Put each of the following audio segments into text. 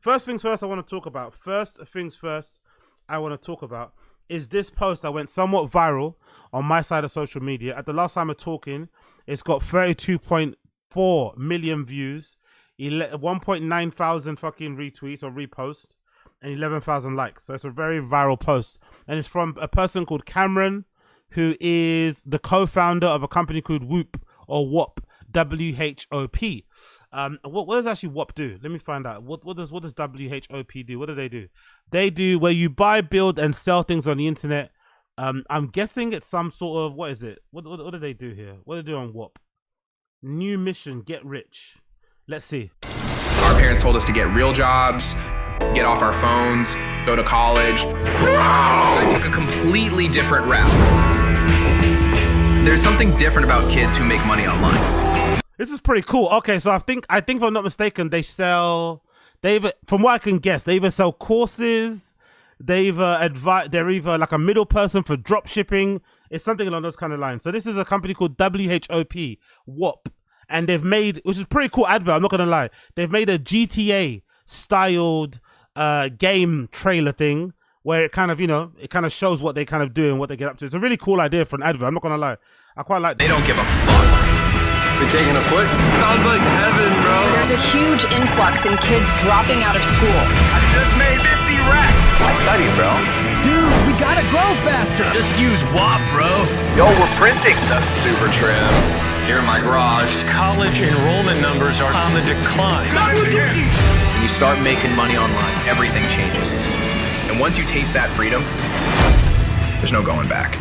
First things first, I want to talk about. Is this post that went somewhat viral on my side of social media. At the last time of talking, it's got 32.4 million views, 1.9 thousand fucking retweets or reposts, and 11,000 likes. So it's a very viral post. And it's from a person called Cameron, who is the co-founder of a company called Whop or Whop, W-H-O-P. What does actually Whop do? Let me find out. What does WHOP do? What do? They do where you buy, build, and sell things on the internet. I'm guessing it's some sort of, what is it? What do they do here? What do they do on Whop? New mission, get rich. Let's see. Our parents told us to get real jobs, get off our phones, go to college. I took a completely different route. There's something different about kids who make money online. This is pretty cool. Okay, so I think if I'm not mistaken, from what I can guess, they either sell courses, they're either like a middle person for drop shipping. It's something along those kind of lines. So this is a company called WHOP, Whop, and they've made, which is a pretty cool advert, I'm not gonna lie. They've made a GTA styled game trailer thing where it kind of shows what they kind of do and what they get up to. It's a really cool idea for an advert, I'm not gonna lie. I quite like that. They don't give a fuck. Been taking a foot? Sounds like heaven, bro. There's a huge influx in kids dropping out of school. I just made 50 racks. I studied, bro. Dude, we gotta grow faster. Just use Whop, bro. Yo, we're printing. That's super trim. Here in my garage. College enrollment numbers are on the decline. When you start making money online, everything changes. And once you taste that freedom, there's no going back.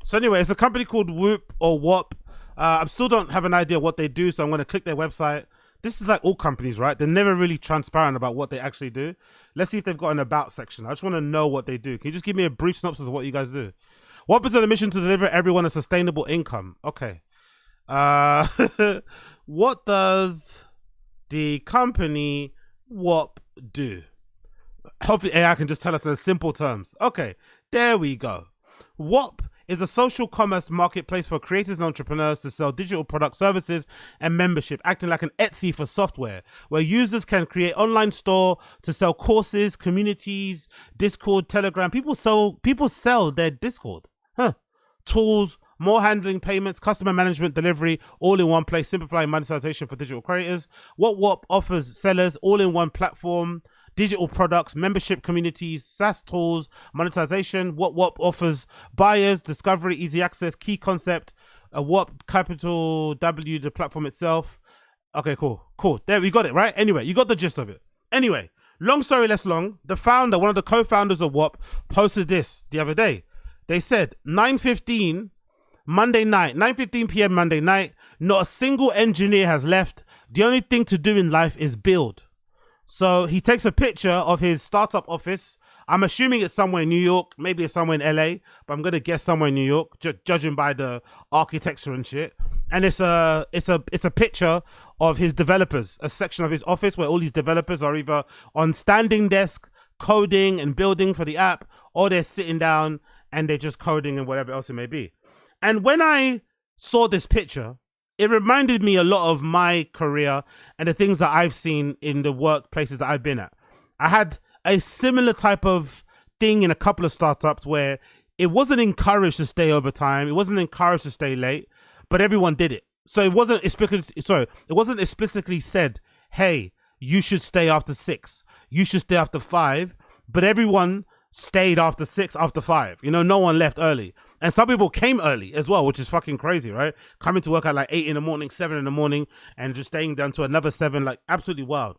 So anyway, it's a company called Whop or Whop. I still don't have an idea what they do, so I'm going to click their website. This is like all companies, right? They're never really transparent about what they actually do. Let's see if they've got an about section. I just want to know what they do. Can you just give me a brief synopsis of what you guys do? Whop is on a mission to deliver everyone a sustainable income. Okay. What does the company Whop do? Hopefully AI can just tell us in simple terms. Okay, there we go. Whop is a social commerce marketplace for creators and entrepreneurs to sell digital products, services, and membership, acting like an Etsy for software, where users can create online store to sell courses, communities, Discord, Telegram. People sell their Discord. Tools, more handling, payments, customer management, delivery, all in one place, simplifying monetization for digital creators. What Whop offers sellers all in one platform, digital products, membership communities, SaaS tools, monetization. What Whop offers buyers discovery, easy access, key concept, a Whop capital W, the platform itself. Okay, cool. There, we got it, right? Anyway, you got the gist of it. Anyway, long story less long, the founder, one of the co-founders of Whop, posted this the other day. They said 9:15 Monday night, 9:15 p.m. Monday night, not a single engineer has left. The only thing to do in life is build. So he takes a picture of his startup office. I'm assuming it's somewhere in New York. Maybe it's somewhere in LA, but I'm going to guess somewhere in New York, judging by the architecture and shit. And it's a picture of his developers, a section of his office where all these developers are either on standing desk, coding and building for the app, or they're sitting down and they're just coding and whatever else it may be. And when I saw this picture, it reminded me a lot of my career and the things that I've seen in the workplaces that I've been at. I had a similar type of thing in a couple of startups where it wasn't encouraged to stay overtime. It wasn't encouraged to stay late, but everyone did it. So it wasn't explicitly said, hey, you should stay after 6. You should stay after 5. But everyone stayed after 6, after 5. No one left early. And some people came early as well, which is fucking crazy, right? Coming to work at like 8 in the morning, 7 in the morning, and just staying down to another 7, like absolutely wild.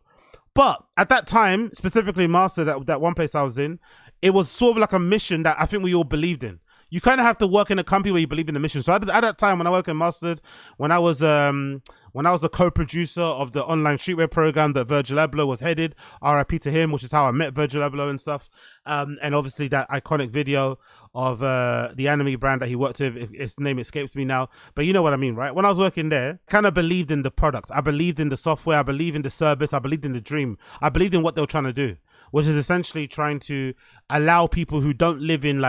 But at that time, specifically Master, that one place I was in, it was sort of like a mission that I think we all believed in. You kind of have to work in a company where you believe in the mission. So at that time, when I worked in Mustard, when I was a co-producer of the online streetwear program that Virgil Abloh was headed, RIP to him, which is how I met Virgil Abloh and stuff. And obviously that iconic video of the anime brand that he worked with, its name escapes me now, but you know what I mean, right? When I was working there, I kind of believed in the product. I believed in the software. I believed in the service. I believed in the dream. I believed in what they were trying to do, which is essentially trying to allow people who don't live in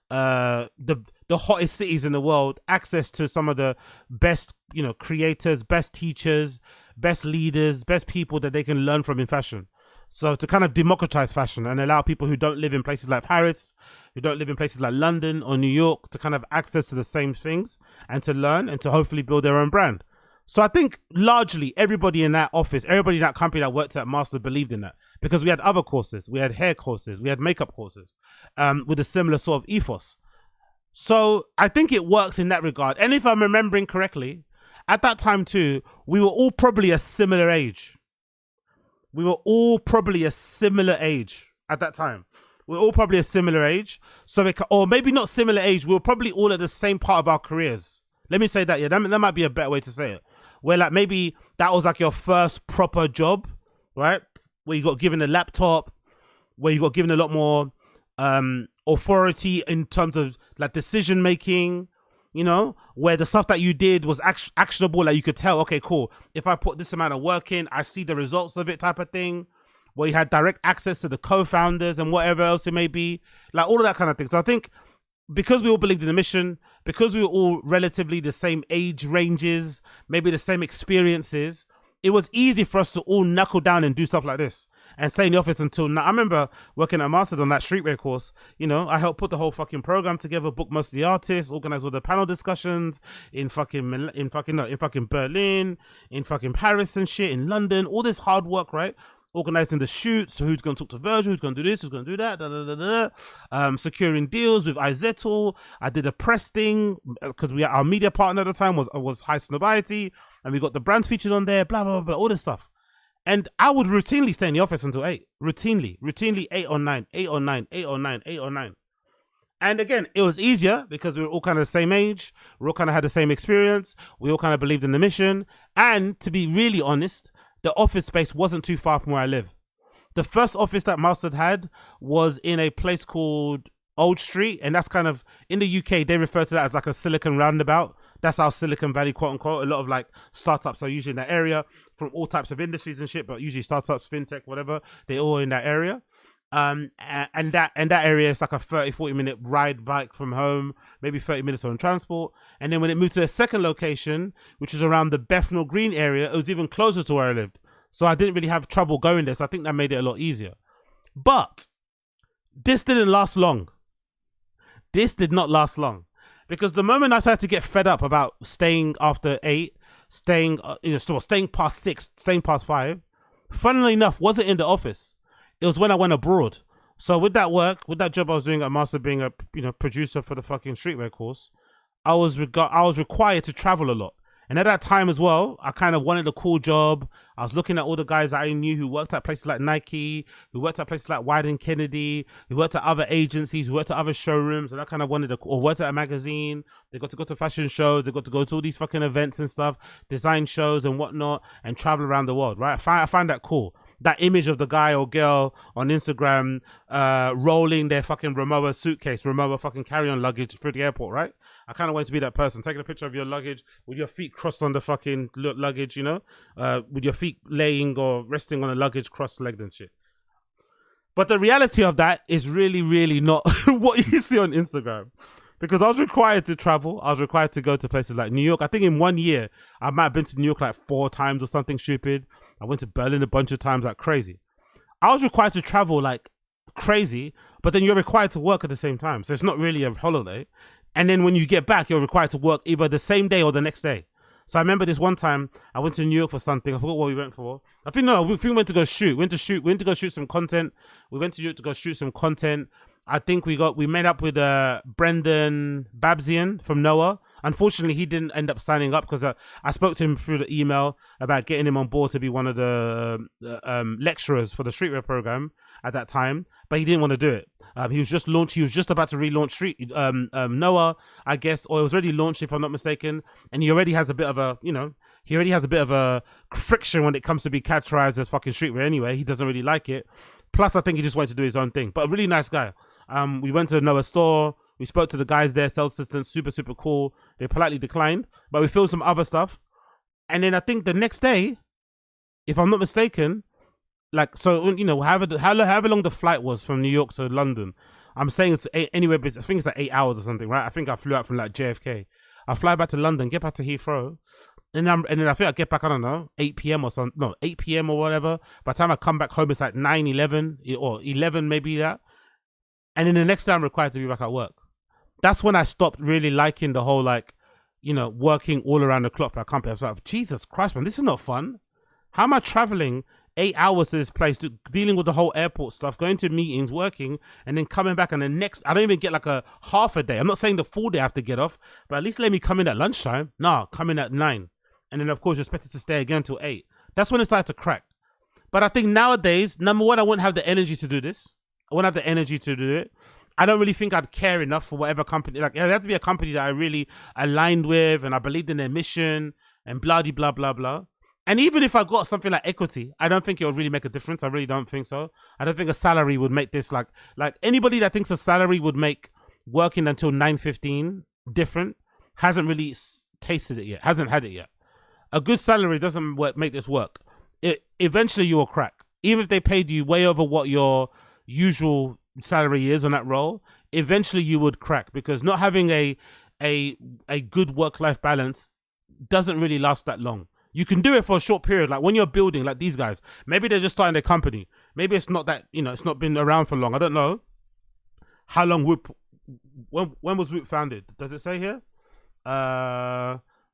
the hottest cities in the world access to some of the best creators, best teachers, best leaders, best people that they can learn from in fashion. So to kind of democratize fashion and allow people who don't live in places like Paris, who don't live in places like London or New York to kind of access to the same things and to learn and to hopefully build their own brand. So I think largely everybody in that office, everybody in that company that worked at Master believed in that, because we had other courses, we had hair courses, we had makeup courses with a similar sort of ethos. So I think it works in that regard. And if I'm remembering correctly, at that time too, we were all probably a similar age. We were all probably a similar age at that time. We were all probably a similar age. So or maybe not similar age, we were probably all at the same part of our careers. Let me say that, yeah, that might be a better way to say it. Where like maybe that was like your first proper job, right? Where you got given a laptop, where you got given a lot more authority in terms of like decision making, you know, where the stuff that you did was actionable. Like you could tell, okay, cool. If I put this amount of work in, I see the results of it, type of thing. Where you had direct access to the co-founders and whatever else it may be, like all of that kind of thing. So I think because we all believed in the mission, because we were all relatively the same age ranges, maybe the same experiences, it was easy for us to all knuckle down and do stuff like this and stay in the office until now. I remember working at Mastered on that streetwear course. You know, I helped put the whole fucking program together, book most of the artists, organize all the panel discussions in fucking Berlin, in fucking Paris and shit, in London, all this hard work, right? Organizing the shoots, so who's going to talk to Virgil, who's going to do this, who's going to do that, securing deals with Izettle. I did a press thing because our media partner at the time was High Snobiety, and we got the brands featured on there, blah, blah, blah, blah, all this stuff. And I would routinely stay in the office until 8, routinely 8 or 9. And again, it was easier because we were all kind of the same age, we all kind of had the same experience, we all kind of believed in the mission, and to be really honest, the office space wasn't too far from where I live. The first office that Mastered had was in a place called Old Street, and that's kind of, in the UK, they refer to that as like a Silicon roundabout. That's our Silicon Valley, quote unquote. A lot of like startups are usually in that area from all types of industries and shit, but usually startups, fintech, whatever, they're all in that area. And that area is like a 30-40 minute ride bike from home, maybe 30 minutes on transport. And then when it moved to a second location, which is around the Bethnal Green area, it was even closer to where I lived. So I didn't really have trouble going there. So I think that made it a lot easier. But this didn't last long. This did not last long, because the moment I started to get fed up about staying after 8, staying past 6, staying past 5, funnily enough, wasn't in the office. It was when I went abroad. So with that work, with that job I was doing at Master, being a producer for the fucking streetwear course, I was required to travel a lot. And at that time as well, I kind of wanted a cool job. I was looking at all the guys that I knew who worked at places like Nike, who worked at places like Wieden Kennedy, who worked at other agencies, who worked at other showrooms, and I kind of wanted or worked at a magazine. They got to go to fashion shows, they got to go to all these fucking events and stuff, design shows and whatnot, and travel around the world, right? I find that cool. That image of the guy or girl on Instagram rolling their fucking Rimowa suitcase, Rimowa fucking carry-on luggage through the airport, right? I kind of want to be that person, taking a picture of your luggage with your feet crossed on the fucking luggage, with your feet laying or resting on the luggage cross-legged and shit. But the reality of that is really, really not what you see on Instagram. Because I was required to travel. I was required to go to places like New York. I think in 1 year, I might have been to New York like 4 times or something stupid. I went to Berlin a bunch of times like crazy. I was required to travel like crazy, but then you're required to work at the same time. So it's not really a holiday. And then when you get back, you're required to work either the same day or the next day. So I remember this one time I went to New York for something. I forgot what we went for. We went to go shoot. We went to go shoot some content. We went to New York to go shoot some content. I think we met up with Brendan Babsian from Noah. Unfortunately, he didn't end up signing up because I spoke to him through the email about getting him on board to be one of the lecturers for the streetwear program at that time, but he didn't want to do it. He was just about to relaunch Noah, I guess, or it was already launched if I'm not mistaken, and he already has a bit of a friction when it comes to be categorized as fucking streetwear anyway. He doesn't really like it. Plus, I think he just wanted to do his own thing, but a really nice guy. We went to the Noah store. We spoke to the guys there, sales assistants, super, super cool. They politely declined, but we filmed some other stuff. And then I think the next day, if I'm not mistaken, however long the flight was from New York to London, I'm saying it's anywhere, I think it's like 8 hours or something, right? I think I flew out from like JFK. I fly back to London, get back to Heathrow. And then I think I get back, I don't know, 8 p.m. or something. No, 8 p.m. or whatever. By the time I come back home, it's like 9, 11 or 11 maybe that. And then the next day I'm required to be back at work. That's when I stopped really liking the whole like, working all around the clock for a company. I was like, Jesus Christ, man, this is not fun. How am I traveling 8 hours to this place, dealing with the whole airport stuff, going to meetings, working, and then coming back, and the next, I don't even get like a half a day. I'm not saying the full day I have to get off, but at least let me come in at lunchtime. Nah, come in at 9. And then, of course, you're expected to stay again until 8. That's when it started to crack. But I think nowadays, number one, I wouldn't have the energy to do this. I wouldn't have the energy to do it. I don't really think I'd care enough for whatever company. Like, it had to be a company that I really aligned with and I believed in their mission and blah, blah, blah, blah. And even if I got something like equity, I don't think it would really make a difference. I really don't think so. I don't think a salary would make this like anybody that thinks a salary would make working until 9:15 different hasn't really tasted it yet, hasn't had it yet. A good salary doesn't make this work. Eventually you will crack. Even if they paid you way over what your usual salary is on that role, eventually you would crack, because not having a good work-life balance doesn't really last that long. You can do it for a short period, like when you're building, like these guys. Maybe they're just starting their company. Maybe it's not that, it's not been around for long. I don't know how long Whoop. When was Whoop founded? Does it say here?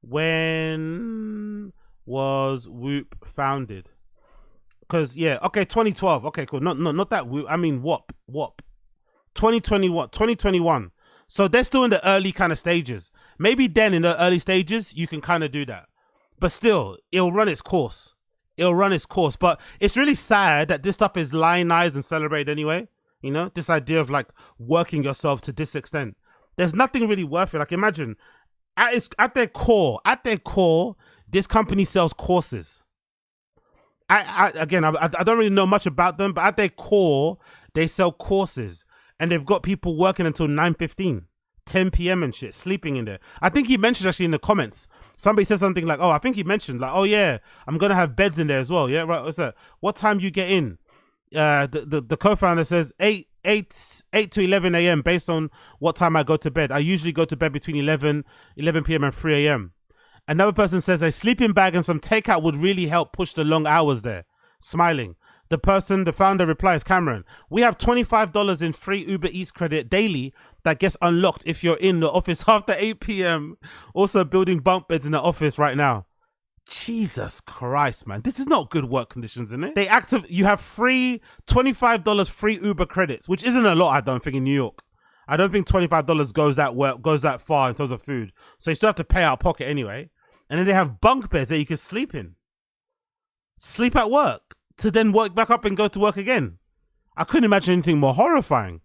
When was Whoop founded? Because 2012. Okay, cool. Not that Whoop. I mean Whop. 2021. So they're still in the early kind of stages. Maybe then in the early stages you can kind of do that. But still, it'll run its course. But it's really sad that this stuff is lionized and celebrated anyway. This idea of like working yourself to this extent. There's nothing really worth it. Like imagine, at their core, this company sells courses. I don't really know much about them, but at their core, they sell courses. And they've got people working until 9:15. 10 p.m. and shit, sleeping in there. I think he mentioned actually in the comments, somebody said something like, I think he mentioned like, oh yeah, I'm going to have beds in there as well. Yeah, right. What's that? What time you get in? The co-founder says 8 to 11 a.m. based on what time I go to bed. I usually go to bed between 11 p.m. and 3 a.m. Another person says a sleeping bag and some takeout would really help push the long hours there. Smiling. The founder replies, Cameron, we have $25 in free Uber Eats credit daily that gets unlocked if you're in the office after 8 p.m. Also building bunk beds in the office right now. Jesus Christ, man. This is not good work conditions, isn't it? You have free $25 free Uber credits, which isn't a lot, I don't think, in New York. I don't think $25 goes that far in terms of food. So you still have to pay out of pocket anyway. And then they have bunk beds that you can sleep in. Sleep at work to then work back up and go to work again. I couldn't imagine anything more horrifying.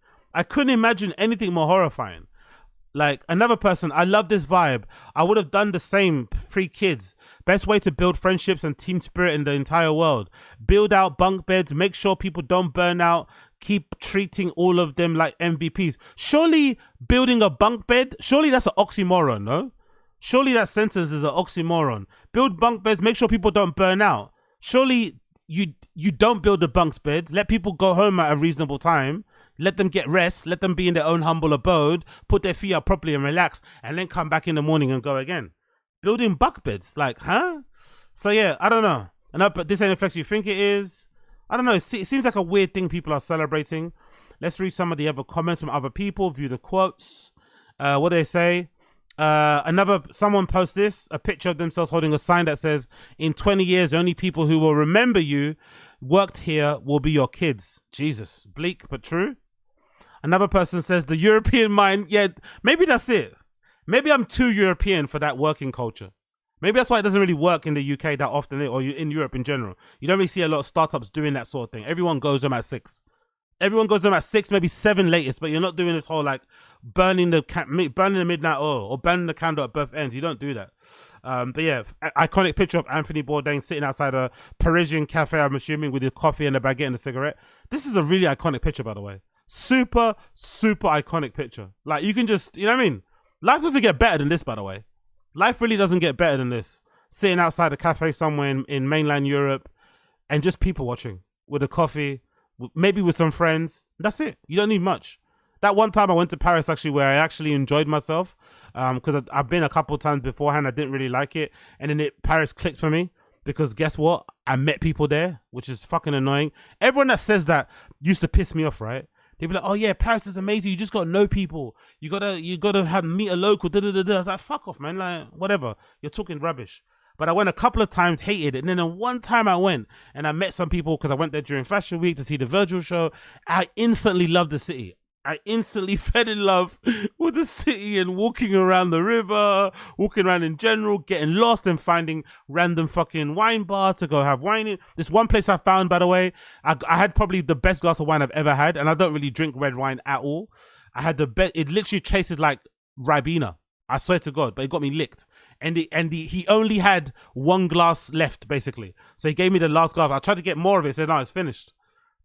Like another person, I love this vibe. I would have done the same pre-kids. Best way to build friendships and team spirit in the entire world. Build out bunk beds, make sure people don't burn out, keep treating all of them like MVPs. Surely building a bunk bed, surely that's an oxymoron, no? Surely that sentence is an oxymoron. Build bunk beds, make sure people don't burn out. Surely you don't build the bunk beds, let people go home at a reasonable time. Let them get rest, let them be in their own humble abode, put their feet up properly and relax, and then come back in the morning and go again. Building bunk beds, like, huh? So yeah, I don't know. But this ain't the flex you think it is. I don't know, it seems like a weird thing people are celebrating. Let's read some of the other comments from other people, view the quotes. What do they say? Someone posts this, a picture of themselves holding a sign that says, in 20 years, only people who will remember you worked here will be your kids. Jesus, bleak but true. Another person says the European mind. Yeah, maybe that's it. Maybe I'm too European for that working culture. Maybe that's why it doesn't really work in the UK that often, or in Europe in general. You don't really see a lot of startups doing that sort of thing. Everyone goes home at 6. Everyone goes home at 6, maybe 7 latest, but you're not doing this whole like burning the midnight oil or burning the candle at both ends. You don't do that. But yeah, iconic picture of Anthony Bourdain sitting outside a Parisian cafe, I'm assuming, with his coffee and a baguette and a cigarette. This is a really iconic picture, by the way. Super, super iconic picture. Like, you can just, you know what I mean? Life doesn't get better than this, by the way. Life really doesn't get better than this. Sitting outside a cafe somewhere in mainland Europe and just people watching with a coffee, maybe with some friends. That's it. You don't need much. that one time I went to Paris actually where I actually enjoyed myself. Because I've been a couple of times beforehand, I didn't really like it, and then Paris clicked for me because guess what? I met people there, which is fucking annoying. Everyone that says that used to piss me off, right? They'd be like, "Oh yeah, Paris is amazing. You just gotta know people. You gotta have meet a local." Da da da da. I was like, "Fuck off, man! Like whatever. You're talking rubbish." But I went a couple of times, hated it, and then the one time I went and I met some people because I went there during Fashion Week to see the Virgil show. I instantly loved the city. I instantly fell in love with the city and walking around the river, walking around in general, getting lost and finding random fucking wine bars to go have wine in. This one place I found, by the way, I had probably the best glass of wine I've ever had, and I don't really drink red wine at all. I had the best. It literally tasted like Ribena. I swear to God, but it got me licked. And he only had one glass left, basically. So he gave me the last glass. I tried to get more of it. He said, "No, it's finished."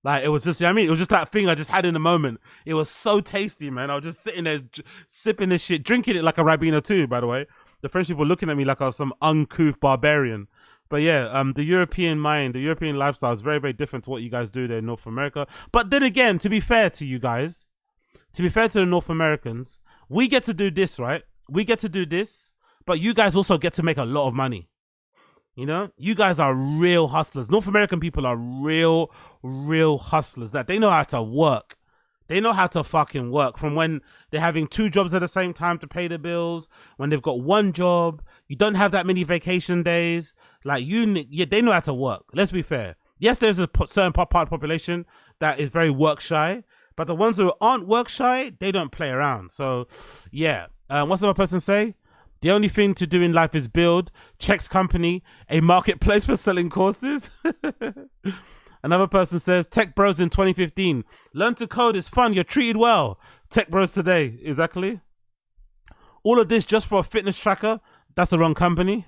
Like, it was just, you know what I mean? It was just that thing I just had in the moment. It was so tasty, man. I was just sitting there sipping this shit, drinking it like a Ribena too, by the way. The French people looking at me like I was some uncouth barbarian. But yeah, the European mind, the European lifestyle is very, very different to what you guys do there in North America. But then again, to be fair to you guys, to be fair to the North Americans, we get to do this, right? We get to do this, but you guys also get to make a lot of money. You know, you guys are real hustlers. North American people are real hustlers. That they know how to work. They know how to fucking work. From when they're having 2 jobs at the same time to pay the bills, when they've got 1 job, you don't have that many vacation days. Like they know how to work. Let's be fair. Yes, there's a certain part of the population that is very work shy, but the ones who aren't work shy, they don't play around. So, yeah. What's another person say? The only thing to do in life is build, Checks company, a marketplace for selling courses. Another person says, Tech Bros in 2015. Learn to code, it's fun, you're treated well. Tech Bros today, exactly. All of this just for a fitness tracker. That's the wrong company.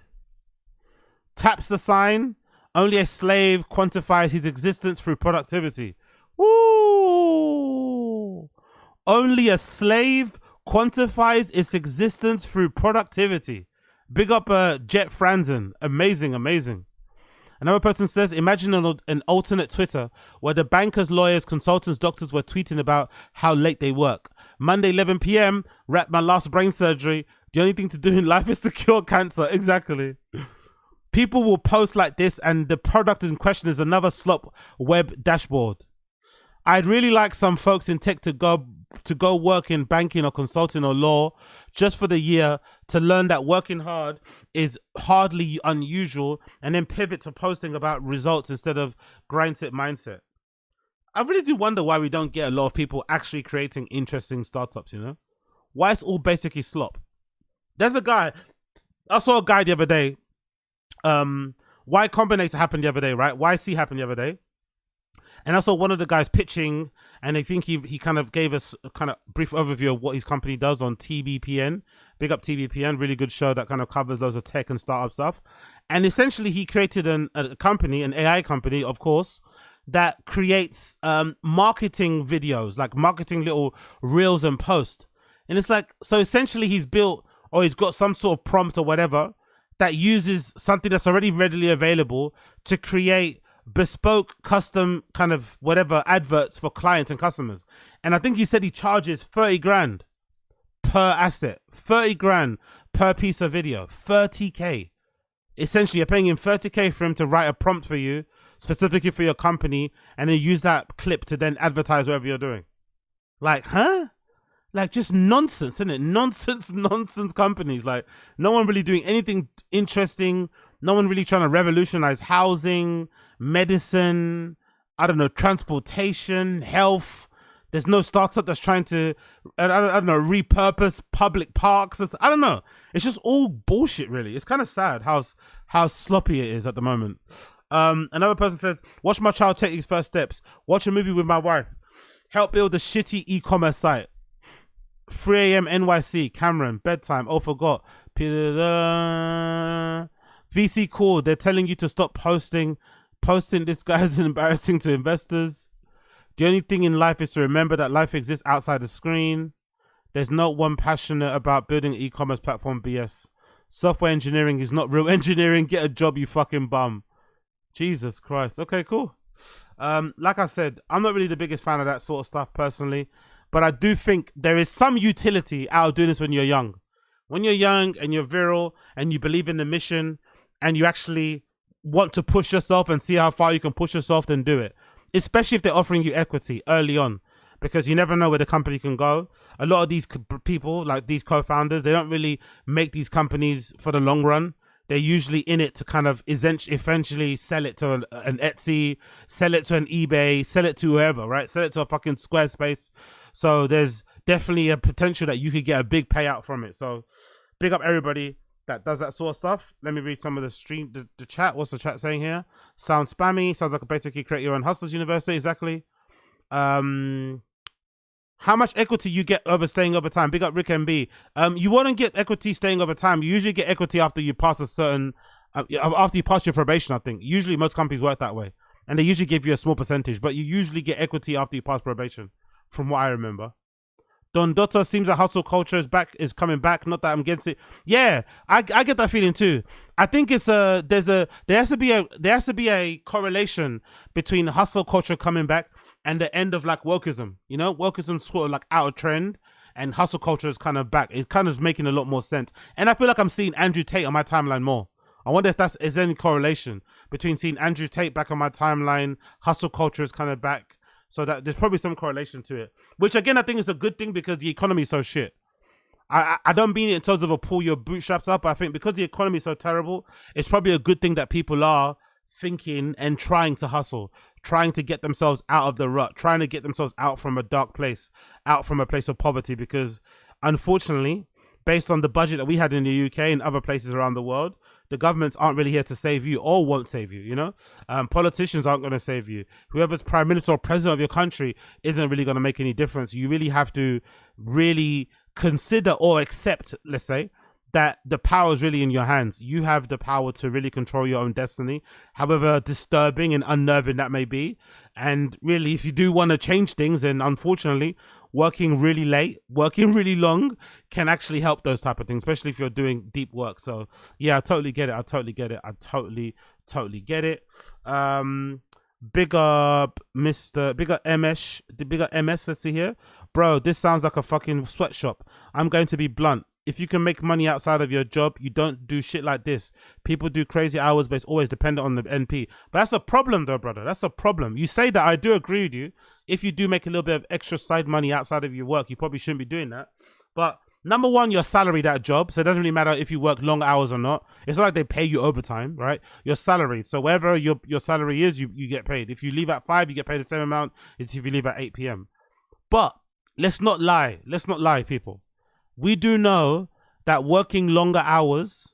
Taps the sign. Only a slave quantifies his existence through productivity. Woo! Only a slave quantifies its existence through productivity. Big up Jet Franzen. Amazing, amazing. Another person says, imagine an alternate Twitter where the bankers, lawyers, consultants, doctors were tweeting about how late they work. Monday, 11 p.m., wrapped my last brain surgery. The only thing to do in life is to cure cancer. Exactly. People will post like this and the product in question is another slop web dashboard. I'd really like some folks in tech to go work in banking or consulting or law just for the year to learn that working hard is hardly unusual and then pivot to posting about results instead of grind-set mindset. I really do wonder why we don't get a lot of people actually creating interesting startups, you know? Why it's all basically slop. There's a guy, I saw a guy the other day, Y Combinator happened the other day, right? YC happened the other day. And I saw one of the guys pitching, and I think he kind of gave us a kind of brief overview of what his company does on TBPN. Big up TBPN, really good show that kind of covers loads of tech and startup stuff. And essentially he created a company, an AI company, of course, that creates marketing videos, like marketing little reels and posts. And it's like, so essentially he's built, or he's got some sort of prompt or whatever that uses something that's already readily available to create bespoke, custom kind of whatever adverts for clients and customers. And I think he said he charges 30 grand per asset, 30 grand per piece of video, 30K. Essentially, you're paying him 30K for him to write a prompt for you, specifically for your company, and then use that clip to then advertise whatever you're doing. Like, huh? Like, just nonsense, isn't it? Nonsense companies. Like, no one really doing anything interesting. No one really trying to revolutionize housing, medicine, I don't know, transportation, health. There's no startup that's trying to, I don't know, repurpose public parks. I don't know. It's just all bullshit, really. It's kind of sad how sloppy it is at the moment. Another person says, watch my child take his first steps. Watch a movie with my wife. Help build a shitty e-commerce site. 3 a.m. NYC, Cameron, bedtime, oh forgot. VC call, they're telling you to stop posting this guy is embarrassing to investors. The only thing in life is to remember that life exists outside the screen. There's no one passionate about building an e-commerce platform. BS. Software engineering is not real engineering. Get a job, you fucking bum. Jesus Christ. Okay, cool. Like I said, I'm not really the biggest fan of that sort of stuff personally. But I do think there is some utility out of doing this when you're young. When you're young and you're virile and you believe in the mission and you actually want to push yourself and see how far you can push yourself, then do it. Especially if they're offering you equity early on, because you never know where the company can go. A lot of these people, like these co-founders, they don't really make these companies for the long run. They're usually in it to kind of eventually sell it to an Etsy, sell it to an eBay, sell it to whoever, right? Sell it to a fucking Squarespace. So there's definitely a potential that you could get a big payout from it. So big up everybody that does that sort of stuff. Let me read some of the chat. What's the chat saying here? Sounds spammy. Sounds like a basically create your own hustlers university. Exactly. How much equity you get over staying over time? Big up Rick MB. You wouldn't get equity staying over time. You usually get equity after you pass a certain, after you pass your probation, I think. Usually most companies work that way. And they usually give you a small percentage, but you usually get equity after you pass probation, from what I remember. Don Dota seems like hustle culture is coming back. Not that I'm against it. Yeah, I get that feeling too. I think it's there has to be a correlation between hustle culture coming back and the end of like wokeism. You know, wokeism's sort of like out of trend and hustle culture is kind of back. It kind of is making a lot more sense. And I feel like I'm seeing Andrew Tate on my timeline more. I wonder if is any correlation between seeing Andrew Tate back on my timeline, hustle culture is kind of back. So that there's probably some correlation to it, which again, I think is a good thing because the economy is so shit. I don't mean it in terms of a pull your bootstraps up. I think because the economy is so terrible, it's probably a good thing that people are thinking and trying to hustle, trying to get themselves out of the rut, trying to get themselves out from a dark place, out from a place of poverty. Because unfortunately, based on the budget that we had in the UK and other places around the world, the governments aren't really here to save you or won't save you, you know? Politicians aren't going to save you. Whoever's prime minister or president of your country isn't really going to make any difference. You really have to really consider or accept, let's say, that the power is really in your hands. You have the power to really control your own destiny, however disturbing and unnerving that may be. And really, if you do want to change things, then unfortunately, working really late, working really long can actually help those type of things, especially if you're doing deep work. So yeah, I totally get it. I totally get it. Big up MS, let's see here. Bro, this sounds like a fucking sweatshop. I'm going to be blunt. If you can make money outside of your job, you don't do shit like this. People do crazy hours, but it's always dependent on the NP. But that's a problem though, brother. That's a problem. You say that, I do agree with you. If you do make a little bit of extra side money outside of your work, you probably shouldn't be doing that. But number one, you're salaried at a job, so it doesn't really matter if you work long hours or not. It's not like they pay you overtime, right? You're salaried. So wherever your salary is, you get paid. If you leave at 5, you get paid the same amount as if you leave at 8 p.m. But let's not lie. Let's not lie, people. We do know that working longer hours,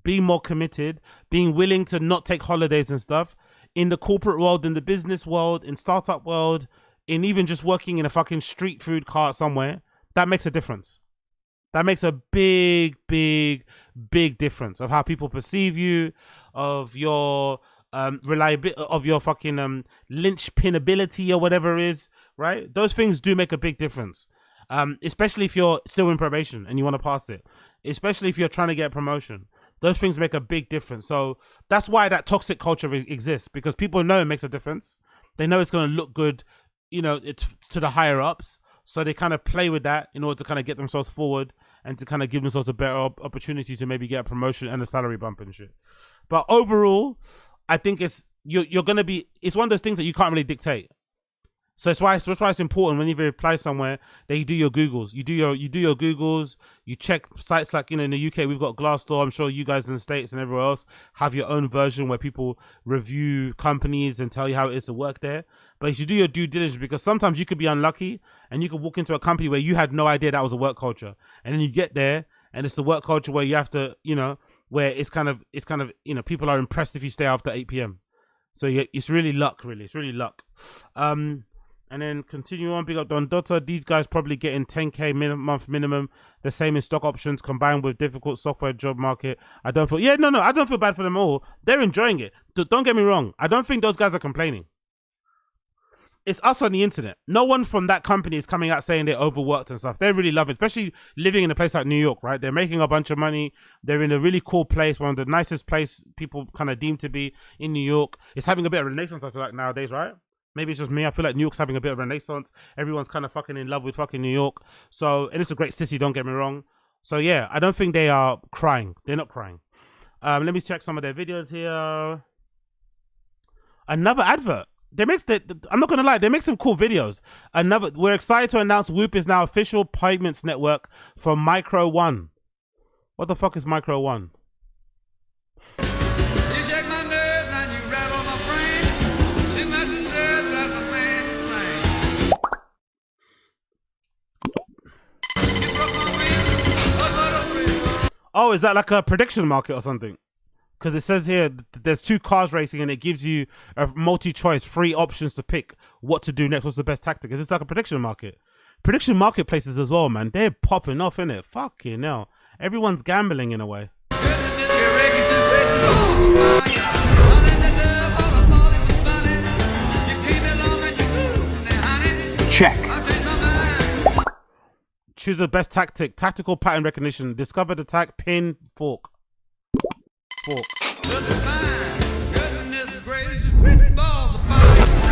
being more committed, being willing to not take holidays and stuff, in the corporate world, in the business world, in startup world, in even just working in a fucking street food cart somewhere, that makes a difference. That makes a big, big, big difference of how people perceive you, of your reliability, of your fucking linchpinability or whatever it is, right? Those things do make a big difference. Especially if you're still in probation and you want to pass it, especially if you're trying to get a promotion. Those things make a big difference. So that's why that toxic culture exists, because people know it makes a difference. They know it's going to look good, you know, it's to the higher ups. So they kind of play with that in order to kind of get themselves forward and to kind of give themselves a better opportunity to maybe get a promotion and a salary bump and shit. But overall, I think you're going to be, it's one of those things that you can't really dictate. So that's why it's important whenever you apply somewhere that you do your Googles. You do your Googles, you check sites like, you know, in the UK, we've got Glassdoor. I'm sure you guys in the States and everywhere else have your own version where people review companies and tell you how it is to work there. But you should do your due diligence, because sometimes you could be unlucky and you could walk into a company where you had no idea that was a work culture. And then you get there and it's the work culture where you have to, you know, where it's kind of, you know, people are impressed if you stay after 8 p.m. So it's really luck, really. It's really luck. And then continue on, big up Don Dota. These guys probably getting 10K month minimum, the same in stock options combined with difficult software job market. I don't feel bad for them all. They're enjoying it. Don't get me wrong. I don't think those guys are complaining. It's us on the internet. No one from that company is coming out saying they're overworked and stuff. They really love it, especially living in a place like New York, right? They're making a bunch of money. They're in a really cool place, one of the nicest place people kind of deem to be in New York. It's having a bit of a renaissance after like nowadays, right? Maybe it's just me. I feel like New York's having a bit of a renaissance. Everyone's kind of fucking in love with fucking New York. So, and it's a great city, don't get me wrong. So yeah, I don't think they are crying. They're not crying. Let me check some of their videos here. Another advert. I'm not gonna lie, they make some cool videos. We're excited to announce Whoop is now official payments network for Micro One. What the fuck is Micro One? Oh, is that like a prediction market or something? Because it says here there's 2 cars racing and it gives you a multi-choice, 3 options to pick what to do next. What's the best tactic? Is this like a prediction market? Prediction marketplaces as well, man. They're popping off, innit? Fucking hell. Everyone's gambling in a way. Check. Choose the best tactic. Tactical pattern recognition. Discover the attack. Pin. Fork.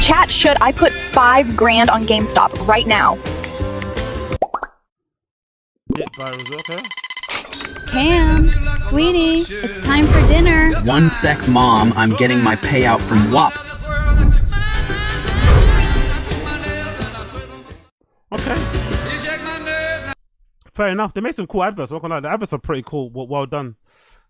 Chat, should I put $5 grand on GameStop right now? Dip virus, okay. Cam, sweetie, it's time for dinner. 1 sec, Mom. I'm getting my payout from Whop. Okay. Fair enough. They made some cool adverts. What can I lie? The adverts are pretty cool. Well done.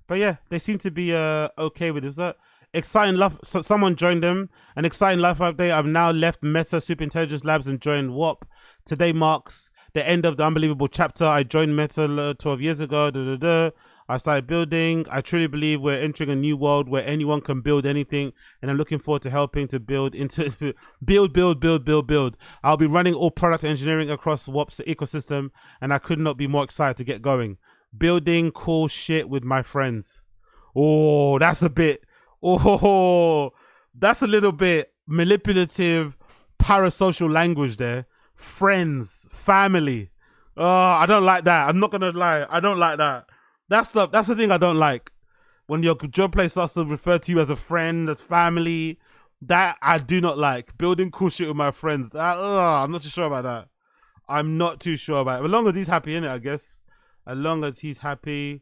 But yeah, they seem to be okay with it. Is that exciting life? So someone joined them. An exciting life update. I've now left Meta Superintelligence Labs and joined Whop. Today marks the end of the unbelievable chapter. I joined Meta 12 years ago. I started building. I truly believe we're entering a new world where anyone can build anything, and I'm looking forward to helping to build. I'll be running all product engineering across Whop's ecosystem, and I could not be more excited to get going. Building cool shit with my friends. Oh, that's a little bit manipulative, parasocial language there. Friends, family. Oh, I don't like that. I'm not gonna lie. I don't like that. That's the thing I don't like. When your job place starts to refer to you as a friend, as family, that I do not like. Building cool shit with my friends. I'm not too sure about that. I'm not too sure about it. As long as he's happy in it, I guess. As long as he's happy.